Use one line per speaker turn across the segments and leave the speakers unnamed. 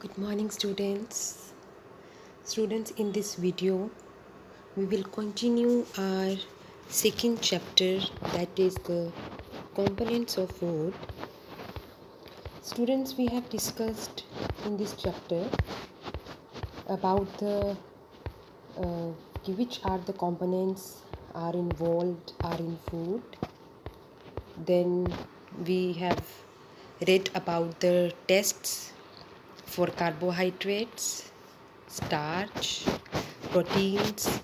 Good morning, students. Students, in this video, we will continue our second chapter, that is the components of food. Students, we have discussed in this chapter about uh, which are the components are involved are in food. Then we have read about the tests for carbohydrates, starch, proteins,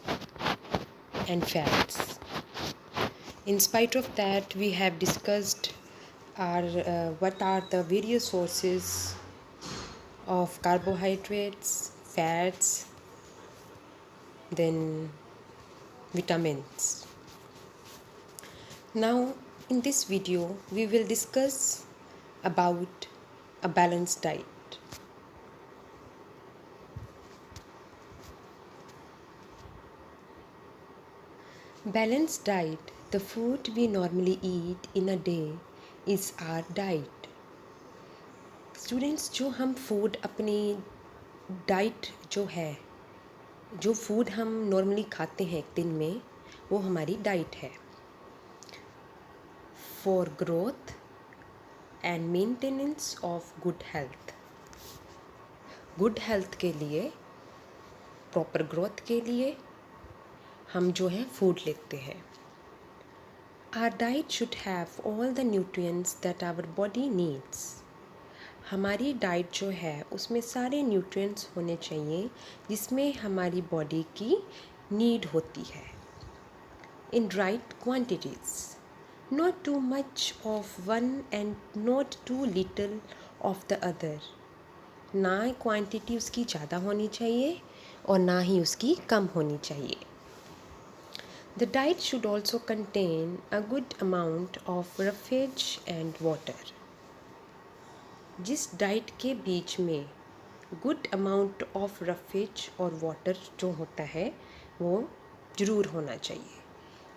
and fats. In spite of that, we have discussed what are the various sources of carbohydrates, fats, then vitamins. Now, in this video, we will discuss about a balanced diet. Balanced diet, the food we normally eat in a day, is our diet. Students, जो हम food अपनी diet जो food हम normally खाते हैं एक दिन में, वो हमारी डाइट है for growth and maintenance of good health. Good health के लिए, प्रॉपर ग्रोथ के लिए हम जो है फूड लेते हैं। Our diet should have all the nutrients that our body needs. हमारी डाइट जो है उसमें सारे न्यूट्रिएंट्स होने चाहिए जिसमें हमारी बॉडी की नीड होती है, in right quantities, not too much of one and not too little of the other. ना क्वांटिटी उसकी ज़्यादा होनी चाहिए और ना ही उसकी कम होनी चाहिए। The diet should also contain a good amount of roughage and water. जिस डाइट के बीच में गुड अमाउंट ऑफ रफेज और वाटर जो होता है वो ज़रूर होना चाहिए,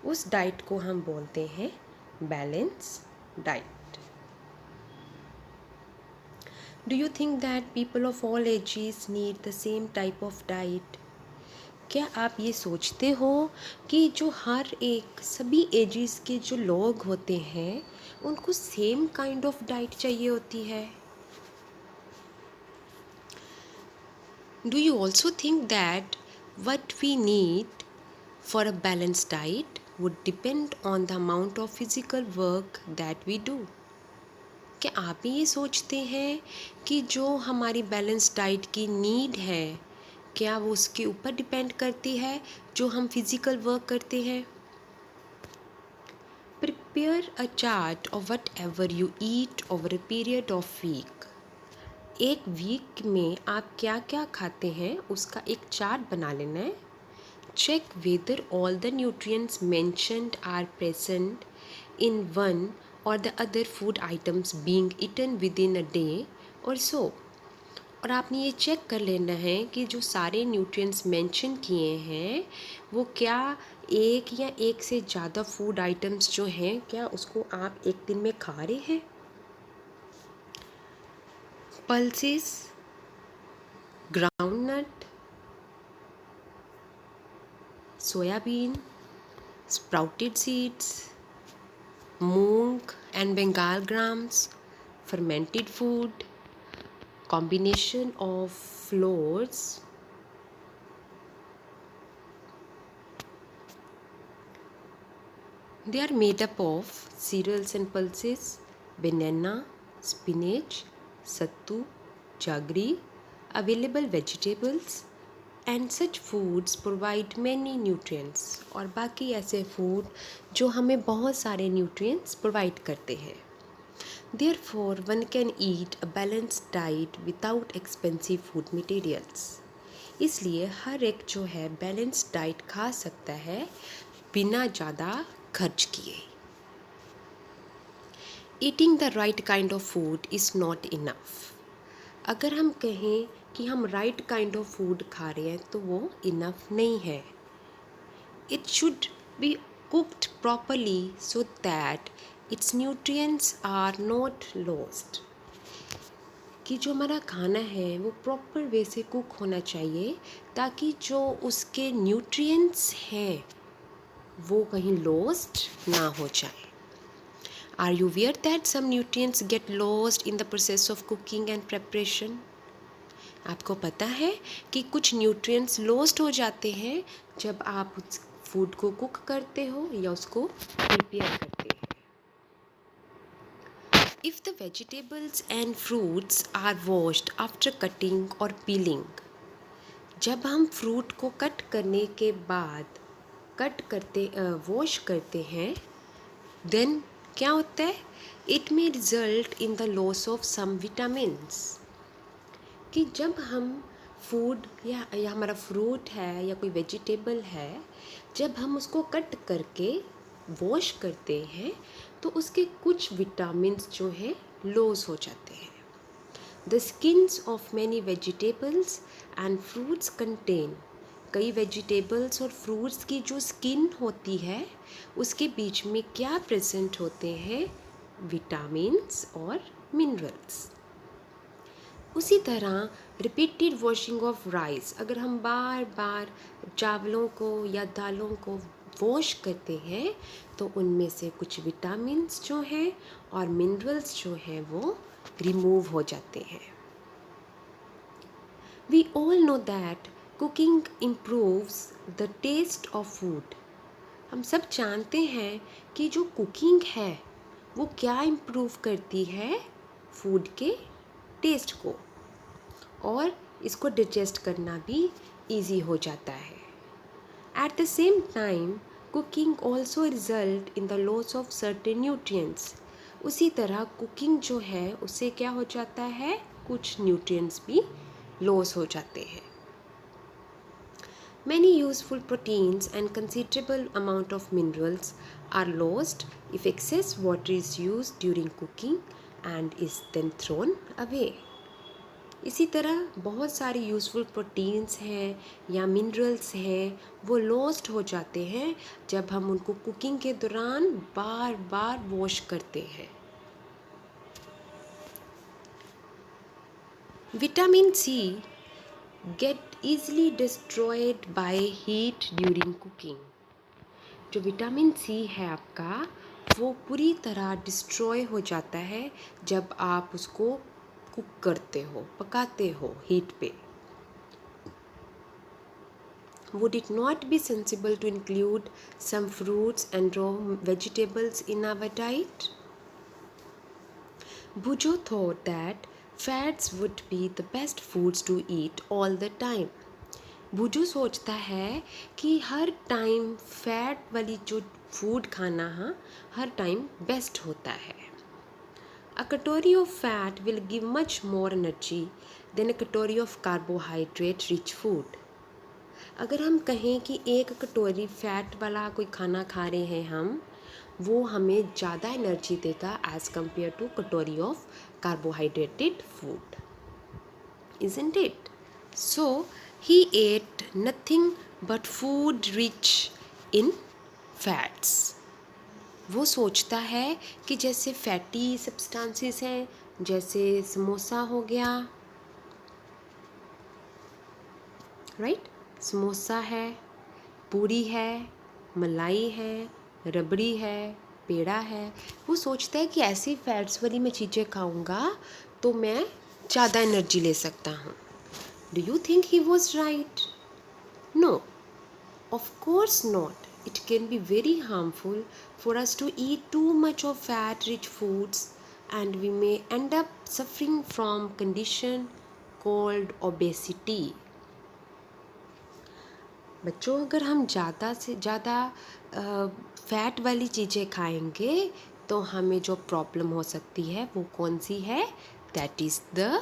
उस डाइट को हम बोलते हैं balance diet. Do you think that people of all ages need the same type of diet? क्या आप ये सोचते हो कि जो हर एक सभी एजेस के जो लोग होते हैं उनको सेम काइंड ऑफ डाइट चाहिए होती है? Do you also think that what we need for a balanced diet would depend on the amount of physical work that we do? क्या आप भी ये सोचते हैं कि जो हमारी बैलेंस डाइट की नीड है, क्या वो उसके ऊपर डिपेंड करती है जो हम फिज़िकल वर्क करते हैं? Prepare a chart of whatever you eat over a period of week. एक वीक में आप क्या क्या खाते हैं उसका एक चार्ट बना लेना है। Check whether all the nutrients mentioned are present in one or the other food items being eaten within a day or so. और आपने ये चेक कर लेना है कि जो सारे न्यूट्रिएंट्स मेंशन किए हैं वो क्या एक या एक से ज़्यादा फूड आइटम्स जो हैं क्या उसको आप एक दिन में खा रहे हैं। Pulses, groundnut, soybean, sprouted seeds, moong and bengal grams, fermented food, combination of flours, they are made up of cereals and pulses, banana, spinach, sattu, jaggery, available vegetables, and such foods provide many nutrients. और बाकी ऐसे food जो हमें बहुत सारे nutrients provide करते हैं। Therefore one can eat a balanced diet without expensive food materials. इसलिए हर एक जो है बैलेंस्ड डाइट खा सकता है बिना ज़्यादा खर्च किए। Eating the right kind of food is not enough. अगर हम कहें कि हम राइट काइंड ऑफ फूड खा रहे हैं तो वो इनफ नहीं है। It should be cooked properly so that it's nutrients are not lost. कि जो हमारा खाना है वो प्रॉपर वे से कुक होना चाहिए, ताकि जो उसके न्यूट्रिएंट्स हैं वो कहीं लॉस्ट ना हो जाए। Are you aware that some nutrients get lost in the process of cooking and preparation? आपको पता है कि कुछ न्यूट्रिएंट्स लॉस्ट हो जाते हैं जब आप उस फूड को कुक करते हो या उसको प्रिपेयर करते हैं। If the vegetables and fruits are washed after cutting or peeling, जब हम फ्रूट को कट करने के बाद वॉश करते हैं, देन क्या होता है? It may result in the loss of some vitamins. कि जब हम फूड या हमारा फ्रूट है या कोई वेजिटेबल है, जब हम उसको कट करके वॉश करते हैं तो उसके कुछ विटामिन्स जो हैं लॉस हो जाते हैं। The skins of many vegetables and fruits contain, कई वेजिटेबल्स और फ्रूट्स की जो स्किन होती है उसके बीच में क्या प्रेजेंट होते हैं? विटामिन्स और मिनरल्स। उसी तरह रिपीटेड वॉशिंग ऑफ राइस, अगर हम बार बार चावलों को या दालों को वॉश करते हैं तो उनमें से कुछ विटामिन्स जो हैं और मिनरल्स जो हैं वो रिमूव हो जाते हैं। We all know that cooking improves the taste of food. हम सब जानते हैं कि जो कुकिंग है वो क्या इम्प्रूव करती है? फूड के टेस्ट को, और इसको डिजेस्ट करना भी इजी हो जाता है। At the same time cooking also result in the loss of certain nutrients. उसी तरह कुकिंग जो है उससे क्या हो जाता है? कुछ न्यूट्रिएंट्स भी लॉस हो जाते हैं। Many useful proteins and considerable amount of minerals are lost if excess water is used during cooking and is then thrown away. इसी तरह बहुत सारे यूज़फुल प्रोटीन्स हैं या मिनरल्स हैं वो लॉस्ट हो जाते हैं जब हम उनको कुकिंग के दौरान बार बार वॉश करते हैं। Vitamin C get easily destroyed by heat during cooking। जो विटामिन सी है आपका वो पूरी तरह डिस्ट्रॉय हो जाता है जब आप उसको कुक करते हो, पकाते हो हीट पे। Would it not be sensible to include some fruits and raw vegetables in our diet? Bujo thought that fats would be the best foods to eat all the time। बुजू सोचता है कि हर time fat वाली जो food खाना हर time best होता है। A katori of fat will give much more energy than a katori of carbohydrate rich food. अगर हम कहें कि एक कटोरी फैट वाला कोई खाना खा रहे हैं हम, वो हमें ज़्यादा एनर्जी देगा एज़ कम्पेयर टू कटोरी of carbohydrated food, isn't it? So he ate nothing but food rich in fats। वो सोचता है कि जैसे फैटी सब्सटेंसेस हैं, जैसे समोसा हो गया, राइट? समोसा है, पूरी है, मलाई है, रबड़ी है, पेड़ा है। वो सोचता है कि ऐसी फैट्स वाली मैं चीज़ें खाऊंगा तो मैं ज़्यादा एनर्जी ले सकता हूँ। Do you think he was right? No, of course not. It can be very harmful for us to eat too much of fat-rich foods, and we may end up suffering from condition called obesity। बच्चों, अगर हम ज़्यादा से ज़्यादा fat वाली चीज़ें खाएंगे तो हमें जो प्रॉब्लम हो सकती है वो कौन सी है? That is the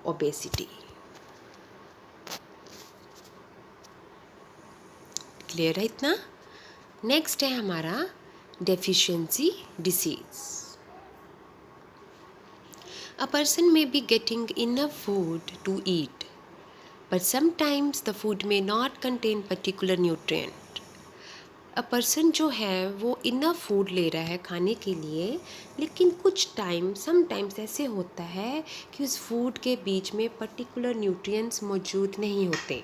obesity. Clear है इतना? नेक्स्ट है हमारा deficiency disease. A person may be getting enough food to eat, but sometimes the food may not contain particular nutrient। Person जो है वो इनफ फूड ले रहा है खाने के लिए, लेकिन कुछ टाइम समटाइम्स ऐसे होता है कि उस फूड के बीच में पर्टिकुलर न्यूट्रिएंट्स मौजूद नहीं होते।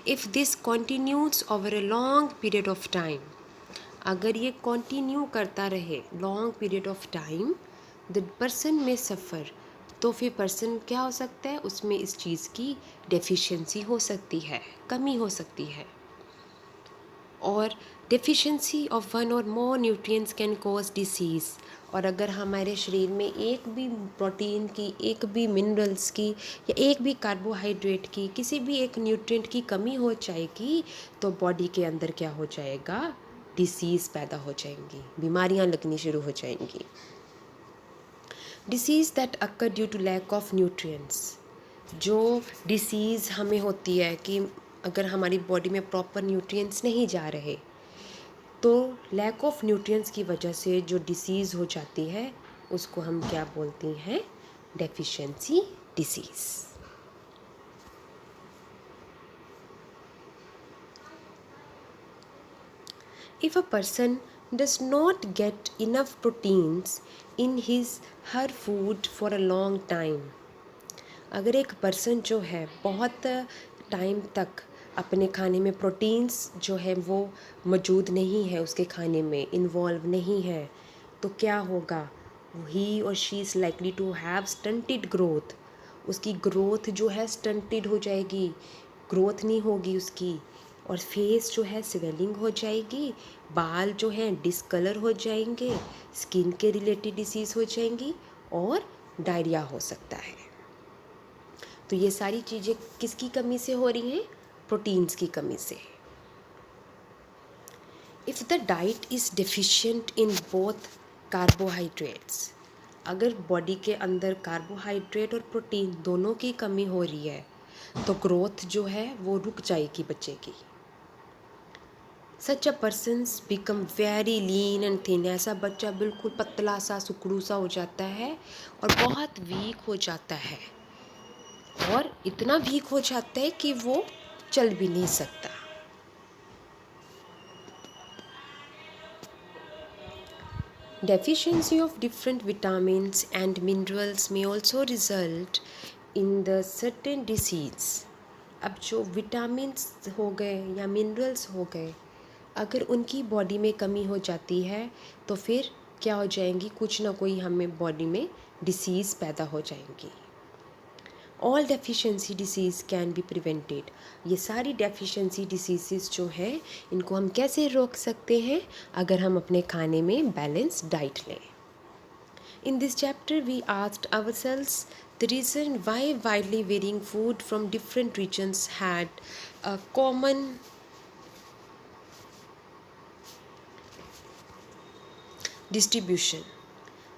If this continues over a long period of time, अगर ये कंटिन्यू करता रहे long period of time, the person में सफ़र, तो फिर पर्सन क्या हो सकता है, उसमें इस चीज़ की डेफिशिएंसी हो सकती है, कमी हो सकती है। और डेफिशिएंसी ऑफ वन और मोर न्यूट्रिएंट्स कैन कॉज डिसीज़। और अगर हमारे शरीर में एक भी प्रोटीन की, एक भी मिनरल्स की, या एक भी कार्बोहाइड्रेट की, किसी भी एक न्यूट्रिएंट की कमी हो जाएगी, तो बॉडी के अंदर क्या हो जाएगा, डिसीज़ पैदा हो जाएंगी, बीमारियां लगनी शुरू हो जाएंगी। Disease that occur due to lack of nutrients, जो डिसीज़ हमें होती है कि अगर हमारी बॉडी में प्रॉपर न्यूट्रिएंट्स नहीं जा रहे, तो लैक ऑफ न्यूट्रिएंट्स की वजह से जो डिसीज़ हो जाती है उसको हम क्या बोलते हैं, deficiency disease. If a person does not get enough proteins in his her food for a long time, अगर एक पर्सन जो है बहुत टाइम तक अपने खाने में प्रोटीन्स जो है वो मौजूद नहीं है, उसके खाने में इन्वॉल्व नहीं है, तो क्या होगा, ही और she is likely to have stunted growth. उसकी ग्रोथ जो है स्टंटेड हो जाएगी, ग्रोथ नहीं होगी उसकी, और फेस जो है स्वेलिंग हो जाएगी, बाल जो हैं डिसकलर हो जाएंगे, स्किन के रिलेटेड डिसीज़ हो जाएंगी, और डायरिया हो सकता है। तो ये सारी चीज़ें किसकी कमी से हो रही हैं, प्रोटीन्स की कमी से। If the diet is deficient in both carbohydrates, अगर बॉडी के अंदर कार्बोहाइड्रेट और प्रोटीन दोनों की कमी हो रही है, तो ग्रोथ जो है वो रुक जाएगी बच्चे की। Such a persons become very lean and thin, ऐसा बच्चा बिल्कुल पतला सा सुकड़ू सा हो जाता है और बहुत वीक हो जाता है, और इतना वीक हो जाता है कि वो चल भी नहीं सकता। Deficiency of different vitamins and minerals may also result in the certain disease. अब जो विटामिन्स हो गए या मिनरल्स हो गए, अगर उनकी बॉडी में कमी हो जाती है, तो फिर क्या हो जाएंगी, कुछ ना कोई हमें बॉडी में डिसीज़ पैदा हो जाएंगी। All deficiency disease can be prevented, ये सारी डेफिशिएंसी डिसीज़ जो हैं इनको हम कैसे रोक सकते हैं, अगर हम अपने खाने में बैलेंस डाइट लें। In this chapter we asked ourselves the reason why widely varying food from different regions had a common distribution.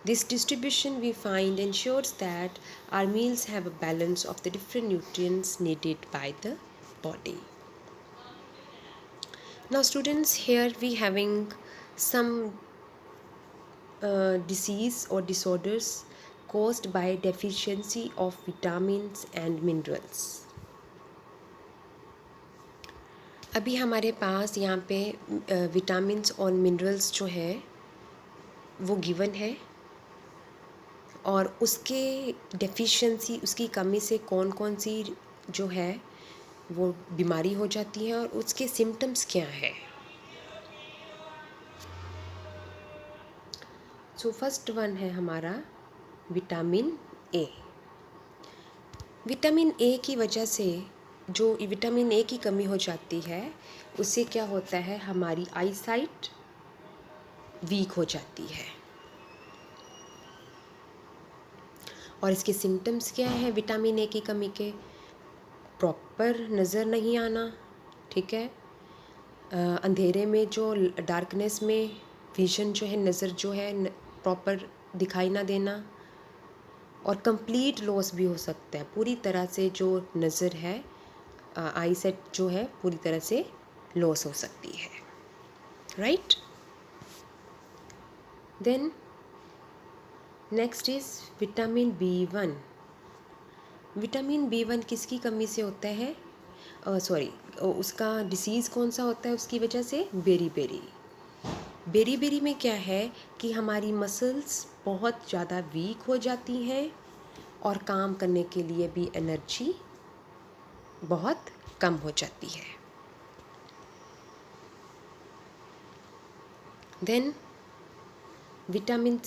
This distribution we find ensures that our meals have a balance of the different nutrients needed by the body. Now students, here we having some disease or disorders caused by deficiency of vitamins and minerals. अभी हमारे पास यहाँ पे vitamins और minerals जो है वो given है, और उसके डेफिशिएंसी, उसकी कमी से कौन कौन सी जो है वो बीमारी हो जाती है और उसके सिम्टम्स क्या है। सो फर्स्ट वन है हमारा विटामिन ए। विटामिन ए की वजह से, जो विटामिन ए की कमी हो जाती है, उससे क्या होता है, हमारी आईसाइट वीक हो जाती है। और इसके सिम्टम्स क्या हैं विटामिन ए की कमी के, प्रॉपर नज़र नहीं आना, ठीक है, अंधेरे में जो डार्कनेस में विजन जो है, नज़र जो है प्रॉपर दिखाई ना देना, और कंप्लीट लॉस भी हो सकता है, पूरी तरह से जो नज़र है, आई सेट जो है पूरी तरह से लॉस हो सकती है, right. Then next is vitamin B one. Vitamin B one किसकी कमी से होता है, सॉरी, उसका डिसीज़ कौन सा होता है उसकी वजह से? बेरी बेरी में क्या है कि हमारी मसल्स बहुत ज़्यादा वीक हो जाती हैं और काम करने के लिए भी एनर्जी बहुत कम हो जाती है। देन विटामिन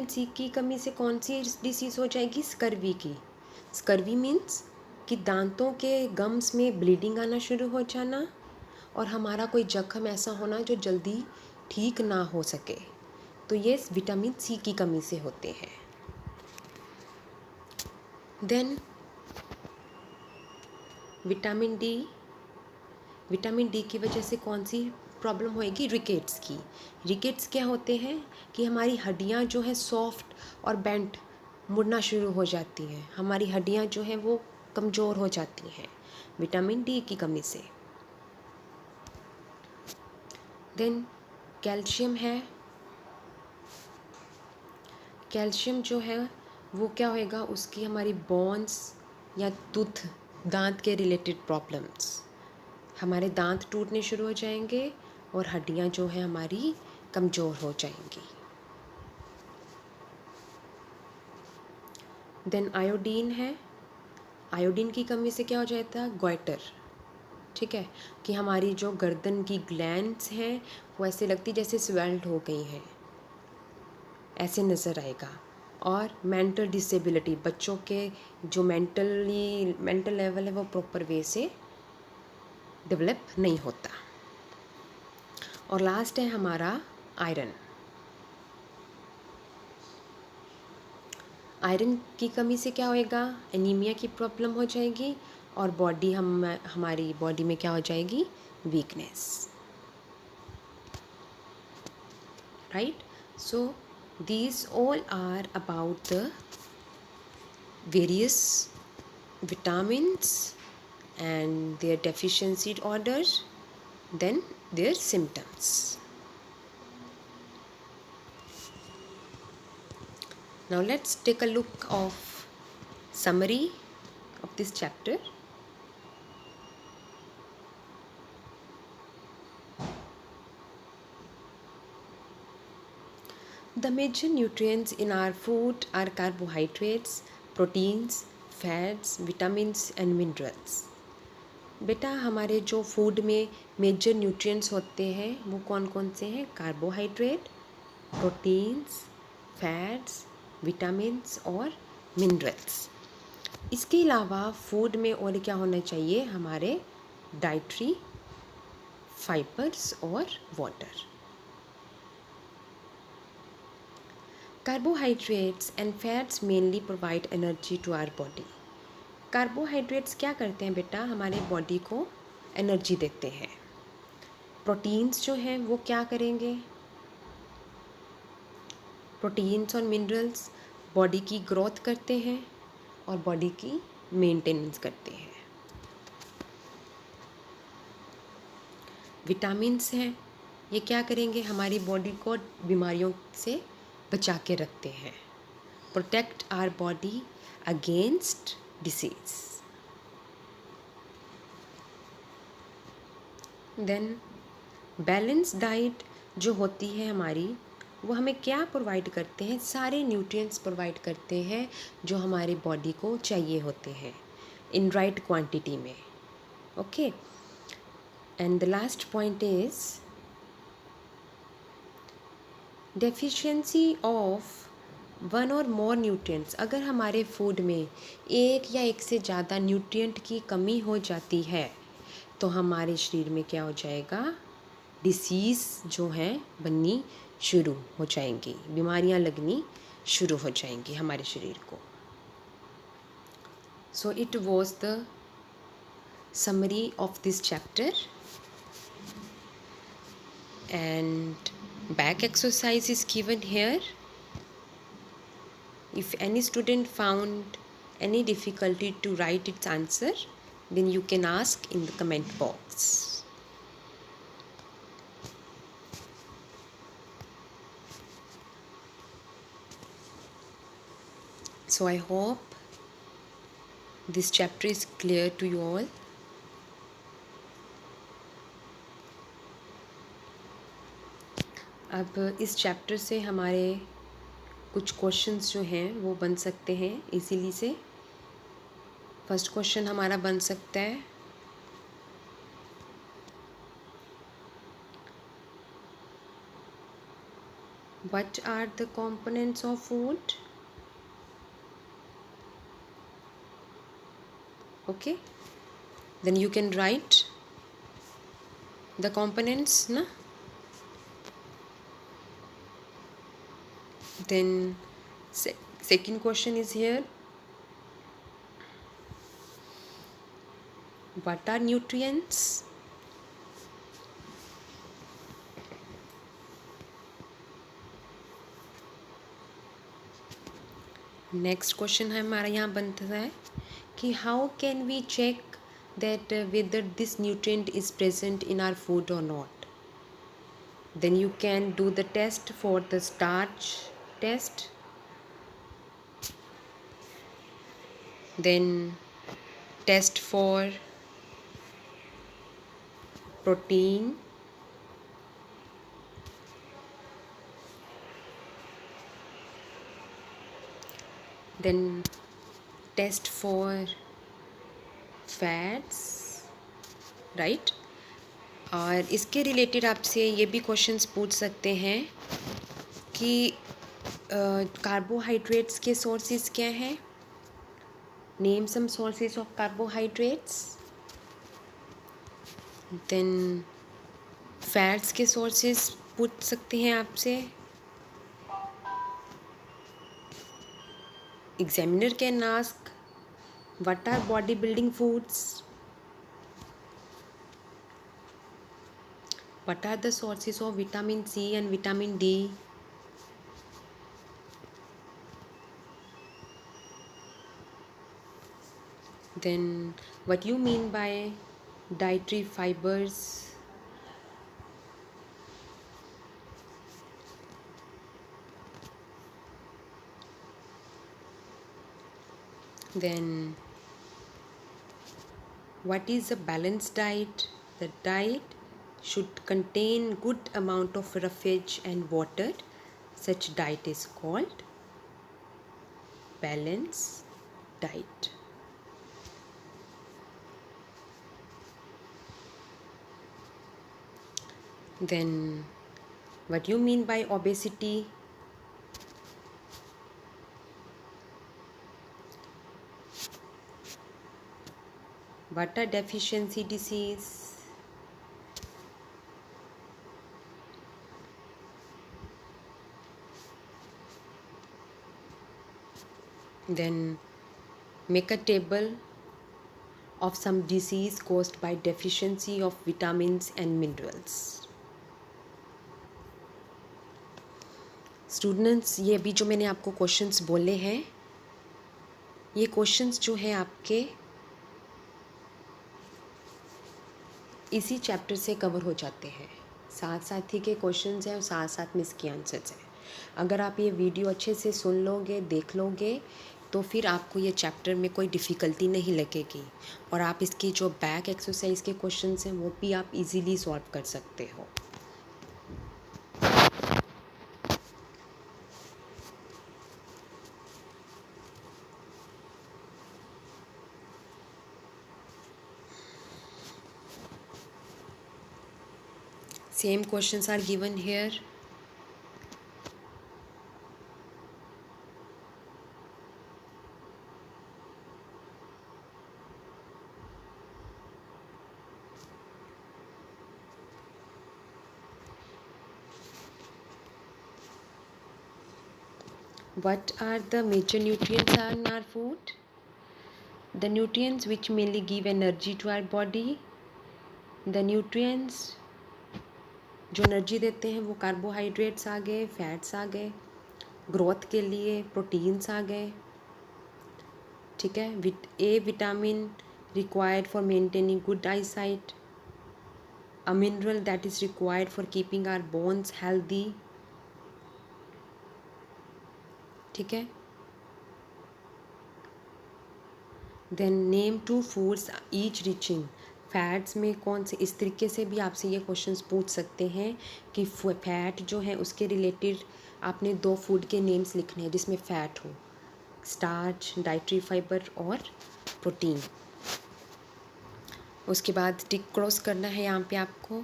सी की कमी से कौन सी डिसीज़ हो जाएगी? स्कर्वी की। स्कर्वी मीन्स कि दांतों के गम्स में ब्लीडिंग आना शुरू हो जाना और हमारा कोई जख्म ऐसा होना जो जल्दी ठीक ना हो सके, तो ये विटामिन सी की कमी से होते हैं। देन विटामिन डी की वजह से कौन सी प्रॉब्लम होएगी? रिकेट्स की। रिकेट्स क्या होते हैं कि हमारी हड्डियां जो है सॉफ्ट और बेंट मुड़ना शुरू हो जाती हैं, हमारी हड्डियां जो हैं वो कमज़ोर हो जाती हैं विटामिन डी की कमी से। देन कैल्शियम है। कैल्शियम जो है वो क्या होएगा? उसकी हमारी बोन्स या दांत के रिलेटेड प्रॉब्लम्स, हमारे दांत टूटने शुरू हो जाएंगे और हड्डियां जो है हमारी कमज़ोर हो जाएंगी। देन आयोडीन है। आयोडीन की कमी से क्या हो जाता है? गोइटर। ठीक है, कि हमारी जो गर्दन की ग्लैंड्स हैं वो ऐसे लगती जैसे स्वेल्ड हो गई हैं, ऐसे नज़र आएगा। और मेंटल डिसेबिलिटी, बच्चों के जो मेंटल लेवल है वो प्रॉपर वे से डेवलप नहीं होता। और लास्ट है हमारा आयरन। आयरन की कमी से क्या होएगा? एनीमिया की प्रॉब्लम हो जाएगी और हमारी बॉडी में क्या हो जाएगी? Weakness. Right, so these all are about the various vitamins and their deficiency orders, then their symptoms. Now let's take a look of summary of this chapter. The major nutrients in our food are carbohydrates, proteins, fats, vitamins and minerals. बेटा हमारे जो food में major nutrients होते हैं वो कौन कौन से हैं? कार्बोहाइड्रेट, प्रोटीन्स, फैट्स, विटामिन्स और मिनरल्स। इसके अलावा फूड में और क्या होना चाहिए? हमारे डाइटरी फाइबर्स और water. Carbohydrates and fats mainly provide energy to our body. Carbohydrates क्या करते हैं बेटा? हमारे बॉडी को एनर्जी देते हैं। प्रोटीन्स जो हैं वो क्या करेंगे? प्रोटीन्स और मिनरल्स बॉडी की ग्रोथ करते हैं और बॉडी की मेंटेनेंस करते हैं। विटामिन्स हैं, ये क्या करेंगे? हमारी बॉडी को बीमारियों से बचा के रखते हैं। Protect our body against disease. Then balance diet जो होती है हमारी, वो हमें क्या प्रोवाइड करते हैं? सारे न्यूट्रिएंट्स प्रोवाइड करते हैं जो हमारे बॉडी को चाहिए होते हैं इन राइट क्वांटिटी में। Okay, and the last point is deficiency of one और मोर न्यूट्रिएंट्स। अगर हमारे फूड में एक या एक से ज़्यादा न्यूट्रिएंट की कमी हो जाती है तो हमारे शरीर में क्या हो जाएगा? डिसीज़ जो हैं बननी शुरू हो जाएंगी, बीमारियां लगनी शुरू हो जाएंगी हमारे शरीर को। So it was the summary of this chapter, and back exercise is given here. If any student found any difficulty to write its answer, then you can ask in the comment box. So I hope this chapter is clear to you all. अब इस chapter से हमारे कुछ questions जो हैं वो बन सकते हैं इजीली से. फर्स्ट क्वेश्चन हमारा बन सकता है, what are the components of food. Okay, then you can write the components ना. Then second question is here, what are nutrients. Next question है हमारा यहाँ बनता है कि how can we check that whether this nutrient is present in our food or not. Then you can do the test for the starch test. Then test for protein. Then test for fats, right. और इसके related आपसे ये भी questions पूछ सकते हैं कि carbohydrates के सोर्सेज क्या हैं. Name some sources of carbohydrates. Then fats के सोर्सेज पूछ सकते हैं आपसे. Examiner can ask what are body building foods. What are the sources of vitamin C and vitamin D? Then what you mean by dietary fibers? Then what is a balanced diet? The diet should contain good amount of roughage and water. Such diet is called balanced diet. Then what you mean by obesity? What are deficiency disease? Then make a table of some disease caused by deficiency of vitamins and minerals. Students, ये अभी जो मैंने आपको questions बोले हैं, ये questions जो हैं आपके इसी चैप्टर से कवर हो जाते हैं. साथ साथ ही के क्वेश्चंस हैं और साथ साथ में इसके आंसर्स हैं. अगर आप ये वीडियो अच्छे से सुन लोगे, देख लोगे, तो फिर आपको ये चैप्टर में कोई डिफ़िकल्टी नहीं लगेगी और आप इसकी जो बैक एक्सरसाइज के क्वेश्चंस हैं वो भी आप इजीली सॉल्व कर सकते हो. Same questions are given here. What are the major nutrients in our food? The nutrients which mainly give energy to our body. The nutrients जो एनर्जी देते हैं वो कार्बोहाइड्रेट्स आ गए, फैट्स आ गए, ग्रोथ के लिए प्रोटीन्स आ गए. ठीक है. A vitamin required for maintaining good eyesight. A mineral that is required for keeping our bones healthy. ठीक है. Then name 2 foods each rich in, fats में कौन से, इस तरीके से भी आपसे ये क्वेश्चंस पूछ सकते हैं कि फैट जो है उसके रिलेटेड आपने 2 फूड के नेम्स लिखने हैं जिसमें फ़ैट हो, स्टार्च, डाइटरी फाइबर और प्रोटीन। उसके बाद टिक क्रॉस करना है यहाँ पे आपको।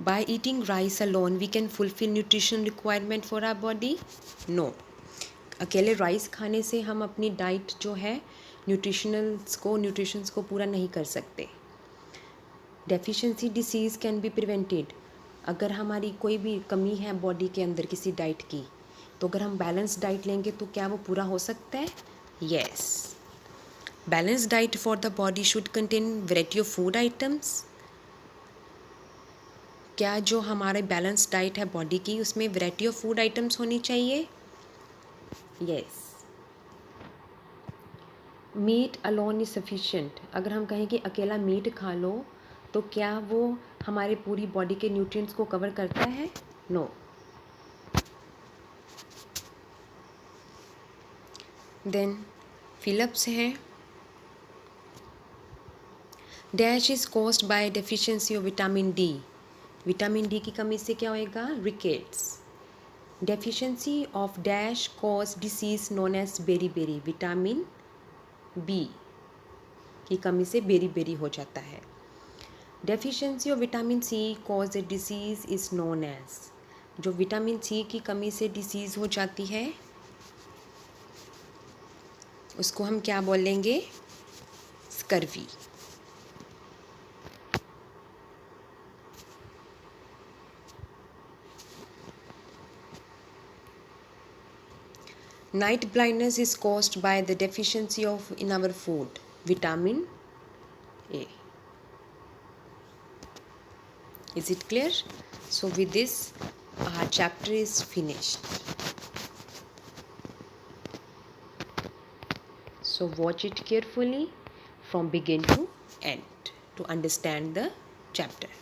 By eating rice alone we can fulfil nutrition requirement for our body, no. अकेले राइस खाने से हम अपनी डाइट जो है न्यूट्रिशंस को पूरा नहीं कर सकते। Deficiency disease can be prevented, अगर हमारी कोई भी कमी है बॉडी के अंदर किसी डाइट की, तो अगर हम बैलेंस डाइट लेंगे तो क्या वो पूरा हो सकता है? Yes. Balance diet for the body should contain variety of food items, क्या जो हमारे बैलेंस डाइट है बॉडी की उसमें वैरायटी ऑफ फूड आइटम्स होनी चाहिए? Yes. Meat alone is sufficient, अगर हम कहें कि अकेला मीट खा लो तो क्या वो हमारे पूरी बॉडी के न्यूट्रिएंट्स को कवर करता है? नो। देन फिलअप्स हैं। Dash is caused by deficiency of vitamin D, vitamin D की कमी से क्या होएगा? Rickets. Deficiency of dash cause disease known as beri, vitamin B की कमी से बेरी हो जाता है। Deficiency of vitamin C cause a disease is known as, जो विटामिन सी की कमी से डिसीज़ हो जाती है उसको हम क्या बोलेंगे? Scurvy. Night blindness is caused by the deficiency of in our food, vitamin A. Is it clear? So with this our chapter is finished. So watch it carefully from begin to end to understand the chapter.